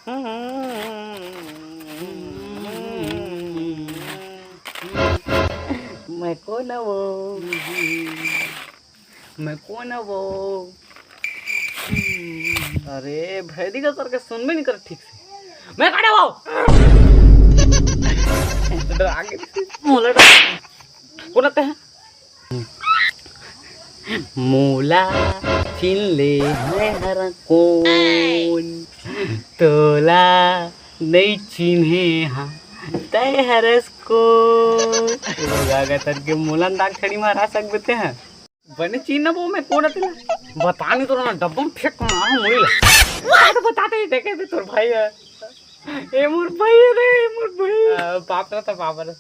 मैं कौन है वो, मैं कौन है वो। अरे भैदी का करके सुन भी नहीं कर ठीक से। मैं कौन है वो। आगे मोला कौन आते हैं। मोला छीन ले मैं हरा कौन, तोला नहीं चिन्हे हाँ तय हरस को। के मोलन दाग छड़ी मारा सकते हैं बने चीन ना वो मैं कौन आते बता नहीं तो ना डब्बम फेंक मारो मुड़ी तो बताते देखे थे तोर भाई है ए मोर भाई रे मोर भाई पाप रहा था पाप रहा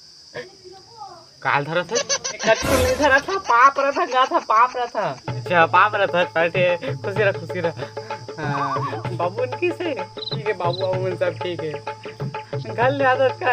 काल धरा था कच्चू नहीं धरा था पाप रहा था गा था पाप रहा था। अच्छा पाप रहा था बैठे खुशी रहा बाबू उनकी से ठीक है बाबू बाबू सब ठीक है घर ले आदत का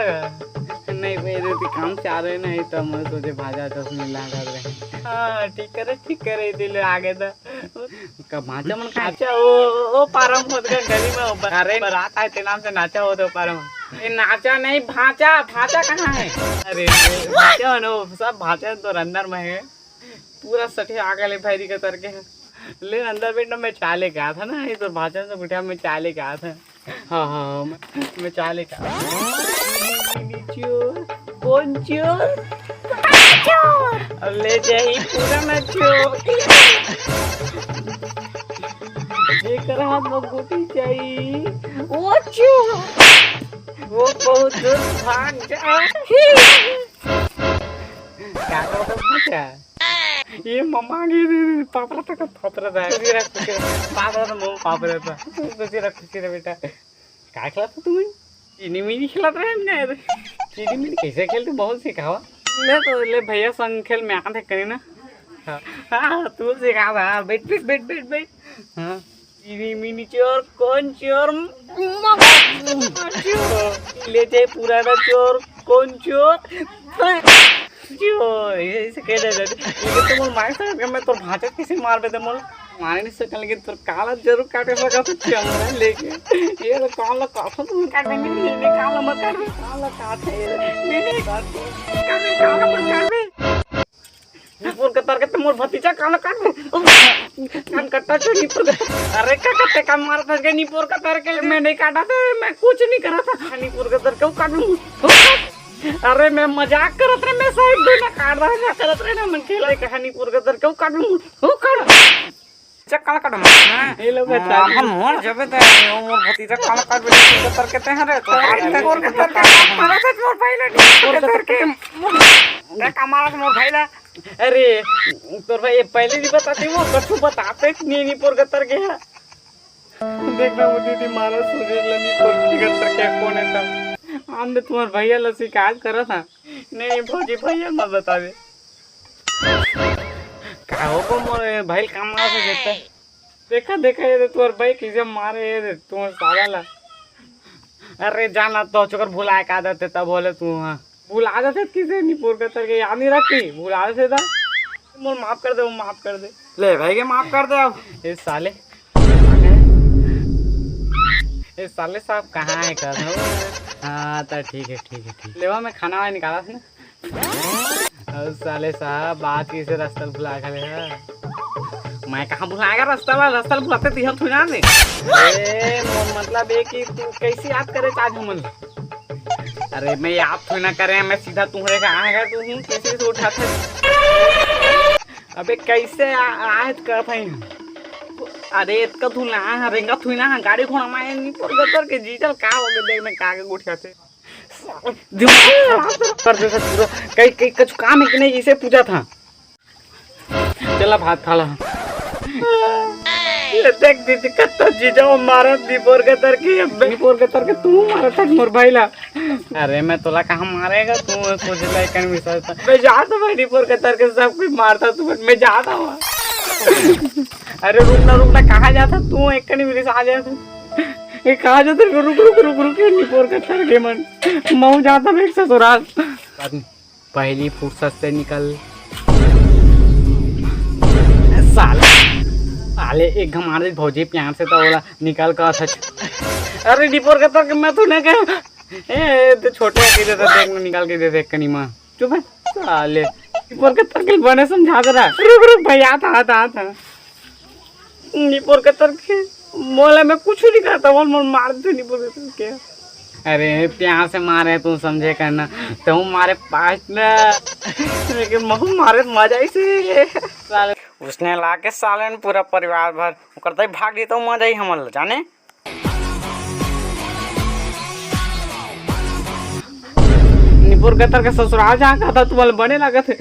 नहीं भाई काम चाह रहे नहीं तो मैं सोचे भाजा तो मिला कर रहे। हाँ ठीक करे दिले आगे तो भाजा मन खाचा ओ पारम होत का गली में अरे बारात आए ते नाम से नाचा हो तो पारम ये नाचा नहीं भाचा भाचा कहाँ है। अरे भाचा नो सब भाचा तो अंदर में है पूरा सठे आगे ले भाई का तरके ले अंदर बैठना मैं चाय लेके आया था ना ये तो भाषण से बिठा मैं चाय लेके आया था। हाँ मैं चाय लेके कौन चोर अब ले जाए पूरा ना चोर लेकर हाथ में गोटी चाहिए वो चोर वो बहुत दूर भाग जा क्या करता ये मम्मा की पापड़ा था पापड़ा था पापड़ा था मम्मा पापड़ा था खुशी रहा बेटा क्या खिलाता था तुम्हें चीनी मीनी खिलाता है हमने चीनी मीनी कैसे खेलते बहुत सिखावा ले तो ले भैया संग खेल में आते करी ना। हाँ तू सिखा था बैठ हाँ चीनी मीनी चोर कौन चोर ले जाए पुराना चोर कौन चोर ऐसे कह दे लेकिन तुम मार सकते मैं तो भाषा किसी मार पे मोल मारने नहीं सकता लेकिन तो काला जरूर काटे लगा तो चमड़ा लेके ये तो काला काटा तुम काटे नहीं काला मत काट काला काटे नहीं काला मत काट निपुर का तार के तुम भतीजा काला काट कान कट्टा जो निपुर अरे का कट्टे का मार था के निपुर का तार के मैं नहीं काटा था मैं कुछ नहीं करा था निपुर का तार क्यों काटूं अरे मैं मजाक करत रहे मैं साइड दो ना काट रहा ना करत रहे ना मन खेला कहानी पूरा कर क्यों काटूं हो काट चक्का काट ये लोग हम मोर जबे त मोर भतीजा काला काट बेटे कर के ते रे तो और के तर के मारा था मोर भाई ने और कर के ए कमाल मोर भाई ला अरे तोर भाई पहले भी बताते वो कछु बताते नहीं पूर के तर के देखना वो दीदी मारा सूरज लनी पूर के तर के कौन है था हमने तुम्हारे भैया ला शिकायत करा था नहीं भौजी भैया मत बता दे क्या हो को मोरे भाई काम आ से देखा ये तुम्हारे भाई किसे मारे ये तुम साला ला अरे जाना तो चोकर भुला के आदत है तब बोले तू हाँ भुला जाते किसे नहीं पूर कर के याद नहीं रखी भुला से था मोर माफ कर दे वो माफ कर दे ले भाई के माफ कर दे अब इस साले साहब कहाँ है कर हाँ तो ठीक है लेवा मैं खाना वाला निकाला था ना साले साहब बात किसे रास्ता भुला खा ले मैं कहाँ भुलाएगा रास्ता भुलाते थे थोड़ी ना ने मतलब ये कि तू कैसे याद करे आज हमन अरे मैं याद थोड़ी ना करे मैं सीधा तुम्हारे का आएगा तू कैसे से उठा था अबे कैसे याद कर पाई अरे इसका तू ना रेंगा थुई ना गाड़ी घोड़ा माए नहीं पर के जीजल का हो गए देखने का के गुठिया से कर दे पूरा कई कुछ काम है कि नहीं इसे पूछा था चला भात खा ला ये देख दीदी कत्ता जीजा मारा दीपोर के तर के तू मारा था मोर भाई ला अरे मैं तोला कहां मारेगा तू सोच ले कन विश्वास था मैं जाता भाई दीपोर के तर के सब कोई मारता तू मैं जाता हूं अरे रुकना कहाँ जाता तू एक कनी मेरे से आ जाता ये कहाँ जाता रुक निपोर का तर के मन मऊ जाता मैं एक ससुराल पहली फुर्सत से निकल साला साले एक घमार दे भौजी प्यार से तो बोला निकाल का था। अरे डिपोर का तो मैं तू ना कह ए तो छोटे के दे देख निकाल के दे देख कनी मां चुप है साले डिपोर का तरकील बने समझा दे रहा। रुक भाई आता डिपोर का तरकील मोला मैं कुछ नहीं करता बोल मार दे डिपोर का तरकील। अरे प्यार से मारे तू समझे करना तो मारे पास ना लेकिन महू मारे मजा ही से साले उसने ला के साले पूरा परिवार भर करता ही भाग देता हूँ मजा ही हमल जाने। निपुर कतर का ससुराल जहाँ का था तुम्हारे बने लगा थे।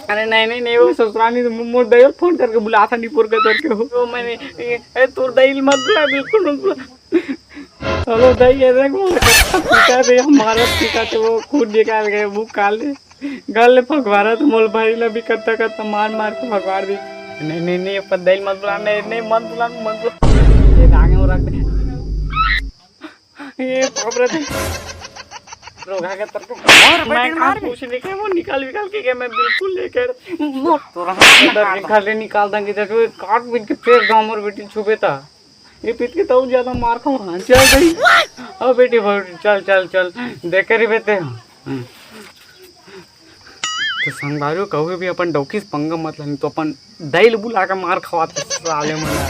अरे नहीं वो ससुराल नहीं मोर दयाल फोन करके बुला था निपुर कतर के हो मैंने तोर दयाल मत बुला बिल्कुल मत बुला। चलो दही है देख पीटा दे हमारा पीटा तो वो खून निकाल गए मुँह काले गल भगवारा तो मोल भाई ला भी करता मार के भगवार दी। नहीं पर दही मत बुला नहीं मत बुला ये धागे वो रख दे ये पकड़ थे रोगा के तरफ मैं मार कुछ नहीं के वो निकाल के गया मैं बिल्कुल लेकर तो खाली निकाल देंगे तो काट पीट के फिर गांव और बेटी छुपे था ये पीट के तो ज्यादा मार खाओ। हाँ चल गई अब बेटी चल देख कर ही बेटे तो संगवारियों कहो भी अपन डौकी पंगा मत लेनी तो अपन दैल बुला के मार खवाते साले मना।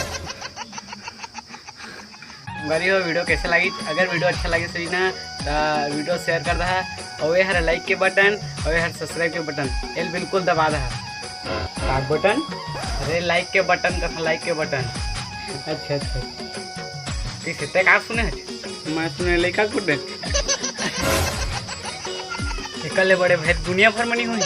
वीडियो कैसे लगी अगर वीडियो अच्छा लगे सही ना तो वीडियो शेयर कर दहा और ये हर लाइक के बटन और ये हर सब्सक्राइब के बटन ये बिल्कुल दबा दहा बटन। अरे लाइक के बटन अच्छा ठीक है का सुने मैं सुने लड़का कुछ निकल ले बड़े भाई दुनिया भर में नहीं हुई।